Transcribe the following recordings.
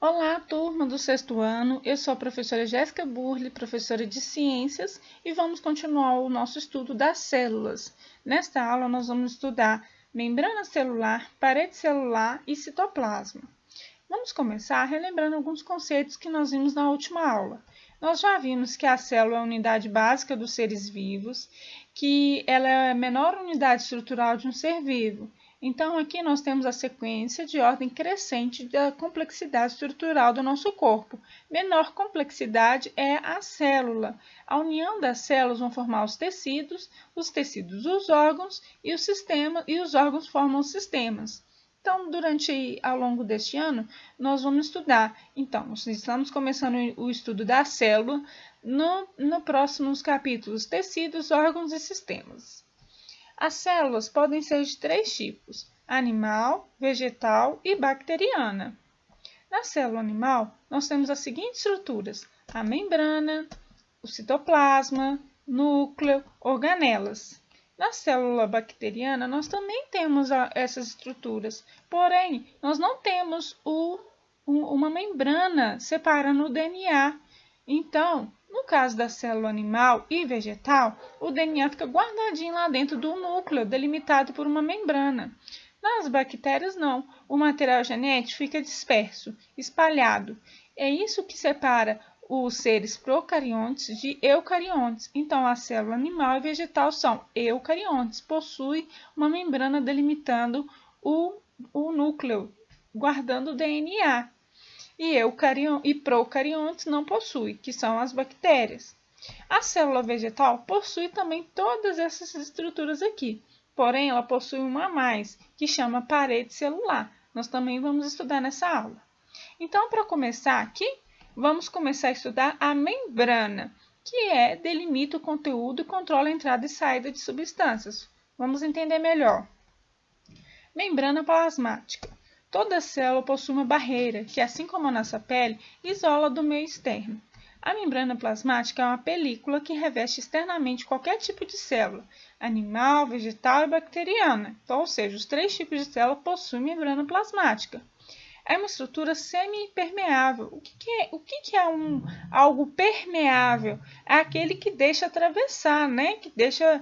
Olá, turma do sexto ano. Eu sou a professora Jéssica Burle, professora de Ciências, e vamos continuar o nosso estudo das células. Nesta aula, nós vamos estudar membrana celular, parede celular e citoplasma. Vamos começar relembrando alguns conceitos que nós vimos na última aula. Nós já vimos que a célula é a unidade básica dos seres vivos, que ela é a menor unidade estrutural de um ser vivo. Então, aqui nós temos a sequência de ordem crescente da complexidade estrutural do nosso corpo. Menor complexidade é a célula. A união das células vão formar os tecidos os órgãos e os órgãos formam os sistemas. Então, ao longo deste ano, nós vamos estudar. Então, nós estamos começando o estudo da célula no próximos capítulos, tecidos, órgãos e sistemas. As células podem ser de três tipos: animal, vegetal e bacteriana. Na célula animal, nós temos as seguintes estruturas: a membrana, o citoplasma, núcleo, organelas. Na célula bacteriana, nós também temos essas estruturas, porém, nós não temos uma membrana separando o DNA. Então, no caso da célula animal e vegetal, o DNA fica guardadinho lá dentro do núcleo, delimitado por uma membrana. Nas bactérias, não. O material genético fica disperso, espalhado. É isso que separa os seres procariontes de eucariontes. Então, a célula animal e vegetal são eucariontes, possuem uma membrana delimitando o núcleo, guardando o DNA. E procariontes não possuem, que são as bactérias. A célula vegetal possui também todas essas estruturas aqui, porém ela possui uma a mais, que chama parede celular. Nós também vamos estudar nessa aula. Então, para começar aqui, vamos começar a estudar a membrana, que delimita o conteúdo e controla a entrada e saída de substâncias. Vamos entender melhor. Membrana plasmática. Toda célula possui uma barreira que, assim como a nossa pele, isola do meio externo. A membrana plasmática é uma película que reveste externamente qualquer tipo de célula, animal, vegetal e bacteriana. Então, ou seja, os três tipos de célula possuem membrana plasmática. É uma estrutura semi-permeável. O que é algo permeável? É aquele que deixa atravessar, né? Que deixa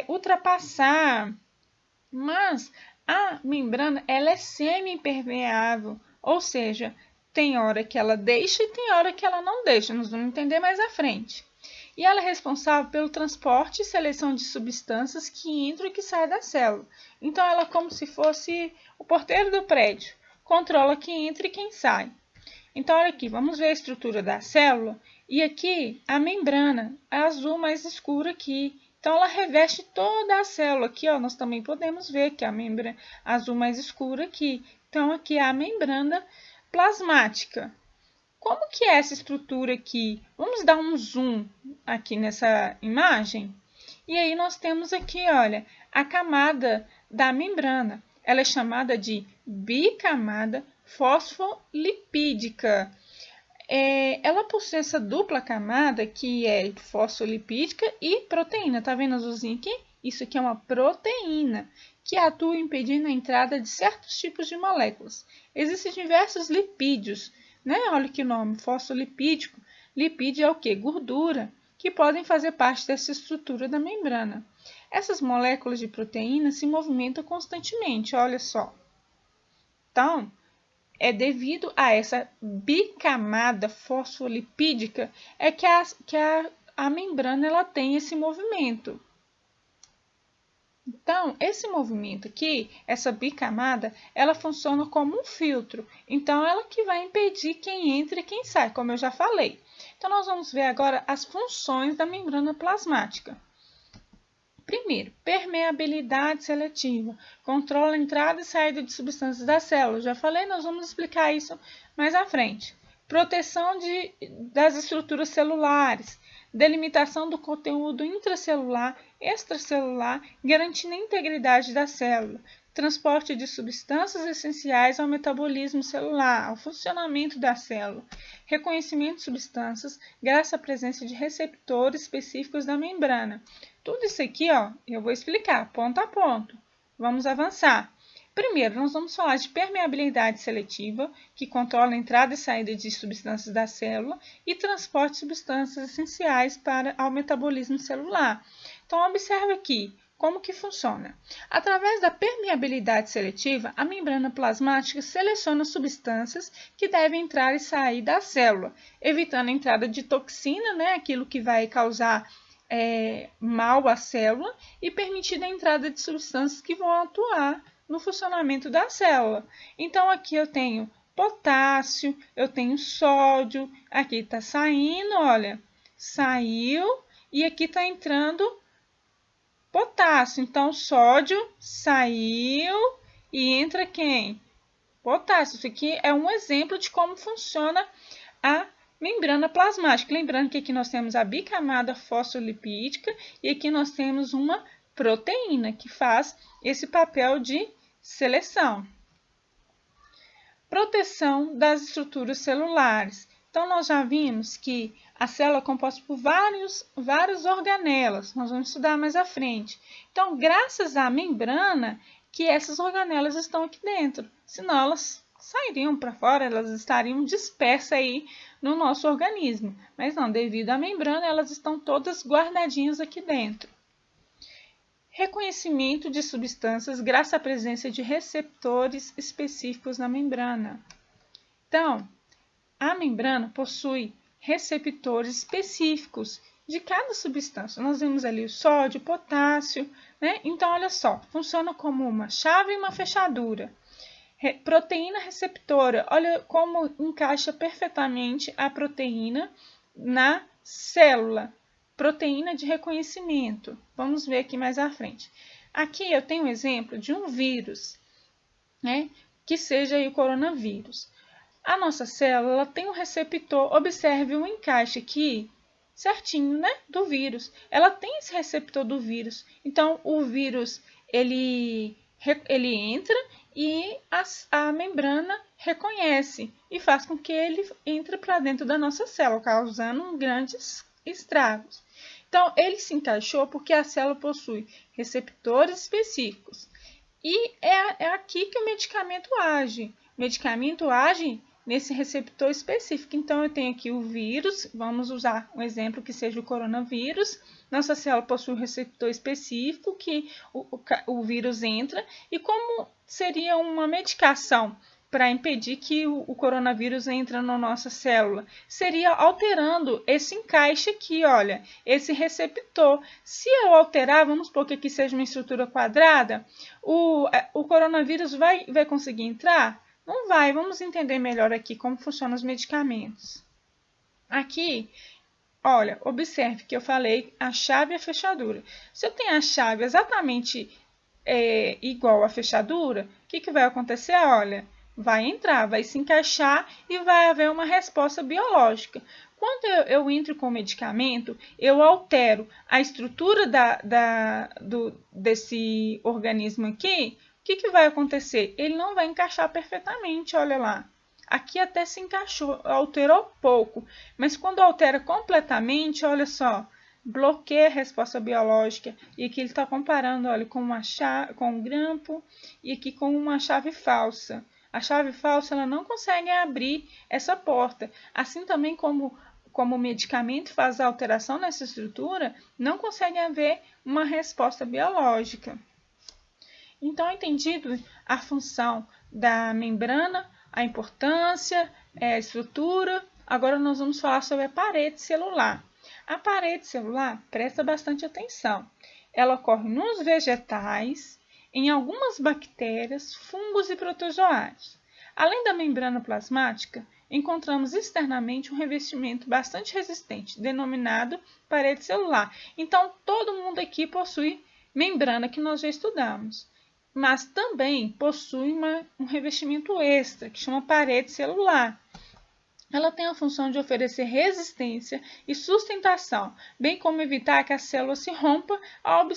ultrapassar. Mas a membrana ela é semi-impermeável, ou seja, tem hora que ela deixa e tem hora que ela não deixa. Nós vamos entender mais à frente. E ela é responsável pelo transporte e seleção de substâncias que entram e que saem da célula. Então, ela é como se fosse o porteiro do prédio. Controla quem entra e quem sai. Então, olha aqui, vamos ver a estrutura da célula. E aqui, a membrana, a azul mais escura aqui. Então, ela reveste toda a célula. Aqui, ó, nós também podemos ver que a membrana azul mais escura aqui. Então, aqui é a membrana plasmática. Como que é essa estrutura aqui? Vamos dar um zoom aqui nessa imagem. E aí, nós temos aqui, olha, a camada da membrana. Ela é chamada de bicamada fosfolipídica. Ela possui essa dupla camada que é fosfolipídica e proteína. Tá vendo azulzinho aqui? Isso aqui é uma proteína que atua impedindo a entrada de certos tipos de moléculas. Existem diversos lipídios, né? Olha que nome, fosfolipídico. Lipídio é o quê? Gordura, que podem fazer parte dessa estrutura da membrana. Essas moléculas de proteína se movimentam constantemente, olha só. Então, é devido a essa bicamada fosfolipídica que a membrana ela tem esse movimento. Então, esse movimento aqui, essa bicamada, ela funciona como um filtro. Então, ela que vai impedir quem entra e quem sai, como eu já falei. Então, nós vamos ver agora as funções da membrana plasmática. Primeiro, permeabilidade seletiva. Controla a entrada e saída de substâncias da célula. Já falei, nós vamos explicar isso mais à frente. Proteção das estruturas celulares. Delimitação do conteúdo intracelular, extracelular, garantindo a integridade da célula. Transporte de substâncias essenciais ao metabolismo celular, ao funcionamento da célula. Reconhecimento de substâncias, graças à presença de receptores específicos da membrana. Tudo isso aqui, ó, eu vou explicar ponto a ponto. Vamos avançar. Primeiro, nós vamos falar de permeabilidade seletiva, que controla a entrada e saída de substâncias da célula e transporte de substâncias essenciais para ao metabolismo celular. Então, observe aqui como que funciona. Através da permeabilidade seletiva, a membrana plasmática seleciona substâncias que devem entrar e sair da célula, evitando a entrada de toxina, né, aquilo que vai causar mal à célula, e permitindo a entrada de substâncias que vão atuar no funcionamento da célula. Então, aqui eu tenho potássio, eu tenho sódio, aqui está saindo, olha, saiu, e aqui está entrando potássio. Então, sódio saiu e entra quem? Potássio. Isso aqui é um exemplo de como funciona a membrana plasmática. Lembrando que aqui nós temos a bicamada fosfolipídica e aqui nós temos uma proteína que faz esse papel de seleção. Proteção das estruturas celulares. Então, nós já vimos que a célula é composta por várias organelas. Nós vamos estudar mais à frente. Então, graças à membrana, que essas organelas estão aqui dentro. Senão, elas sairiam para fora, elas estariam dispersas aí no nosso organismo. Mas não, devido à membrana, elas estão todas guardadinhas aqui dentro. Reconhecimento de substâncias graças à presença de receptores específicos na membrana. Então, a membrana possui receptores específicos de cada substância. Nós vimos ali o sódio, o potássio, né? Então, olha só, funciona como uma chave e uma fechadura. Proteína receptora, olha como encaixa perfeitamente a proteína na célula. Proteína de reconhecimento. Vamos ver aqui mais à frente. Aqui eu tenho um exemplo de um vírus, né? Que seja aí o coronavírus. A nossa célula ela tem um receptor, observe o encaixe aqui, certinho, né? Do vírus. Ela tem esse receptor do vírus. Então, o vírus, ele entra e a membrana reconhece e faz com que ele entre para dentro da nossa célula, causando grandes estragos. Então, ele se encaixou porque a célula possui receptores específicos. E é aqui que o medicamento age. O medicamento age nesse receptor específico. Então, eu tenho aqui o vírus, vamos usar um exemplo que seja o coronavírus. Nossa célula possui um receptor específico que o vírus entra. E como seria uma medicação para impedir que o coronavírus entre na nossa célula? Seria alterando esse encaixe aqui, olha, esse receptor. Se eu alterar, vamos supor que aqui seja uma estrutura quadrada, o coronavírus vai conseguir entrar? Não vai. Vamos entender melhor aqui como funcionam os medicamentos. Aqui, olha, observe que eu falei a chave e a fechadura. Se eu tenho a chave exatamente igual à fechadura, o que vai acontecer? Olha, vai entrar, vai se encaixar e vai haver uma resposta biológica. Quando eu entro com o medicamento, eu altero a estrutura desse organismo aqui. O que vai acontecer? Ele não vai encaixar perfeitamente, olha lá. Aqui até se encaixou, alterou pouco, mas quando altera completamente, olha só, bloqueia a resposta biológica. E aqui ele está comparando, olha, com um grampo e aqui com uma chave falsa. A chave falsa ela não consegue abrir essa porta. Assim também como o medicamento faz a alteração nessa estrutura, não consegue haver uma resposta biológica. Então, entendido a função da membrana, a importância, a estrutura, agora nós vamos falar sobre a parede celular. A parede celular, presta bastante atenção, ela ocorre nos vegetais, em algumas bactérias, fungos e protozoários. Além da membrana plasmática, encontramos externamente um revestimento bastante resistente, denominado parede celular. Então, todo mundo aqui possui membrana que nós já estudamos, mas também possui um revestimento extra, que chama parede celular. Ela tem a função de oferecer resistência e sustentação, bem como evitar que a célula se rompa ao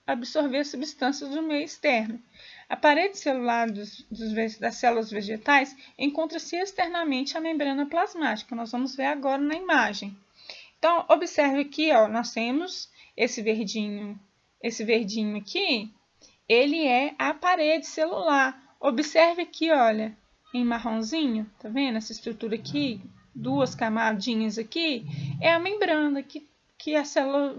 absorver substâncias do meio externo. A parede celular das células vegetais encontra-se externamente à membrana plasmática. Nós vamos ver agora na imagem. Então, observe aqui, ó, nós temos esse verdinho aqui. ele é a parede celular. Observe aqui, olha, em marronzinho, tá vendo essa estrutura aqui? Duas camadinhas aqui, é a membrana que a célula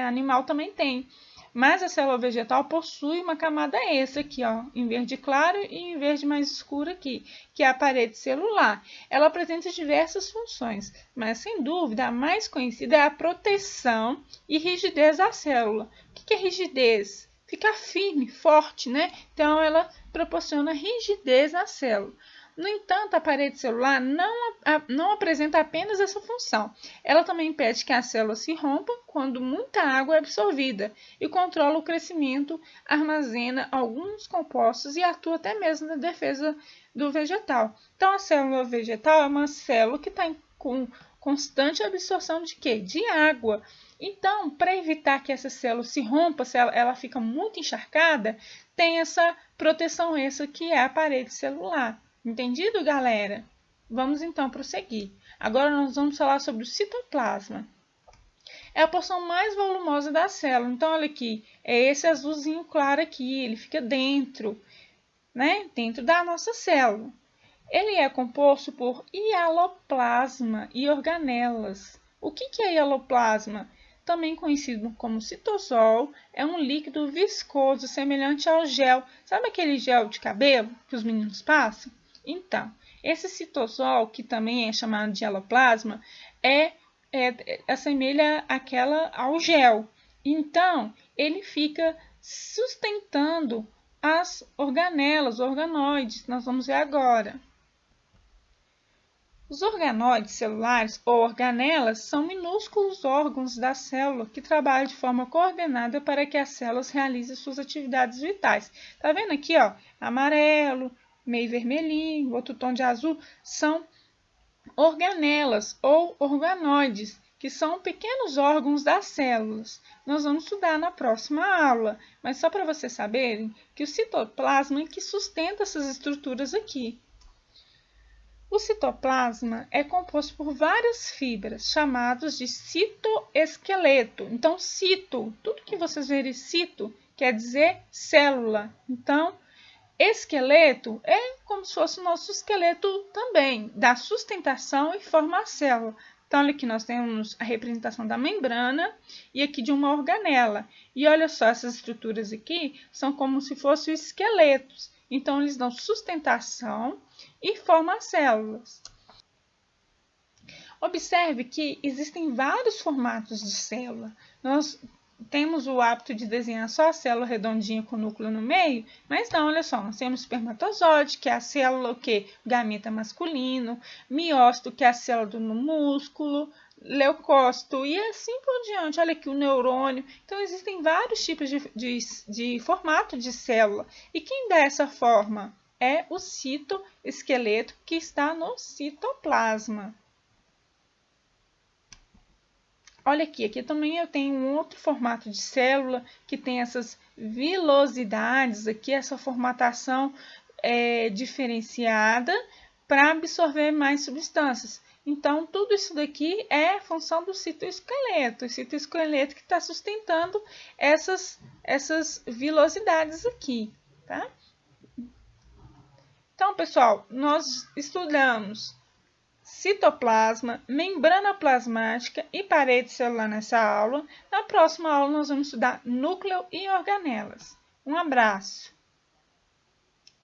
animal também tem. Mas a célula vegetal possui uma camada extra aqui, ó, em verde claro e em verde mais escuro aqui, que é a parede celular. Ela apresenta diversas funções, mas sem dúvida a mais conhecida é a proteção e rigidez da célula. O que é rigidez? Ficar firme, forte, né? Então ela proporciona rigidez na célula. No entanto, a parede celular não apresenta apenas essa função. Ela também impede que a célula se rompa quando muita água é absorvida e controla o crescimento, armazena alguns compostos e atua até mesmo na defesa do vegetal. Então, a célula vegetal é uma célula que está com constante absorção de quê? De água. Então, para evitar que essa célula se rompa, se ela fica muito encharcada, tem essa proteção extra que é a parede celular. Entendido, galera? Vamos então prosseguir. Agora nós vamos falar sobre o citoplasma. É a porção mais volumosa da célula. Então, olha aqui, é esse azulzinho claro aqui, ele fica dentro, né? Dentro da nossa célula. Ele é composto por hialoplasma e organelas. O que é hialoplasma? Também conhecido como citosol, é um líquido viscoso semelhante ao gel. Sabe aquele gel de cabelo que os meninos passam? Então, esse citosol, que também é chamado de hialoplasma, assemelha ao gel. Então, ele fica sustentando as organelas, organoides. Nós vamos ver agora. Os organoides celulares ou organelas são minúsculos órgãos da célula que trabalham de forma coordenada para que as células realizem suas atividades vitais. Tá vendo aqui, ó, amarelo, meio vermelhinho, outro tom de azul, são organelas ou organoides, que são pequenos órgãos das células. Nós vamos estudar na próxima aula, mas só para vocês saberem que o citoplasma é que sustenta essas estruturas aqui. O citoplasma é composto por várias fibras, chamadas de citoesqueleto. Então, cito, tudo que vocês verem cito, quer dizer célula. Então, esqueleto é como se fosse o nosso esqueleto também, dá sustentação e forma a célula. Então, olha aqui, nós temos a representação da membrana e aqui de uma organela. E olha só, essas estruturas aqui são como se fossem esqueletos. Então, eles dão sustentação e formam as células. Observe que existem vários formatos de célula. Nós temos o hábito de desenhar só a célula redondinha com o núcleo no meio, mas não, olha só, nós temos espermatozoide, que é a célula, o gameta masculino, miócito, que é a célula do músculo, leucócito e assim por diante. Olha aqui o neurônio. Então, existem vários tipos de formato de célula. E quem dá essa forma é o citoesqueleto, que está no citoplasma. Olha aqui também eu tenho um outro formato de célula que tem essas vilosidades aqui, essa formatação diferenciada para absorver mais substâncias. Então, tudo isso daqui é função do citoesqueleto. O citoesqueleto que está sustentando essas vilosidades aqui, tá? Então, pessoal, nós estudamos citoplasma, membrana plasmática e parede celular nessa aula. Na próxima aula, nós vamos estudar núcleo e organelas. Um abraço!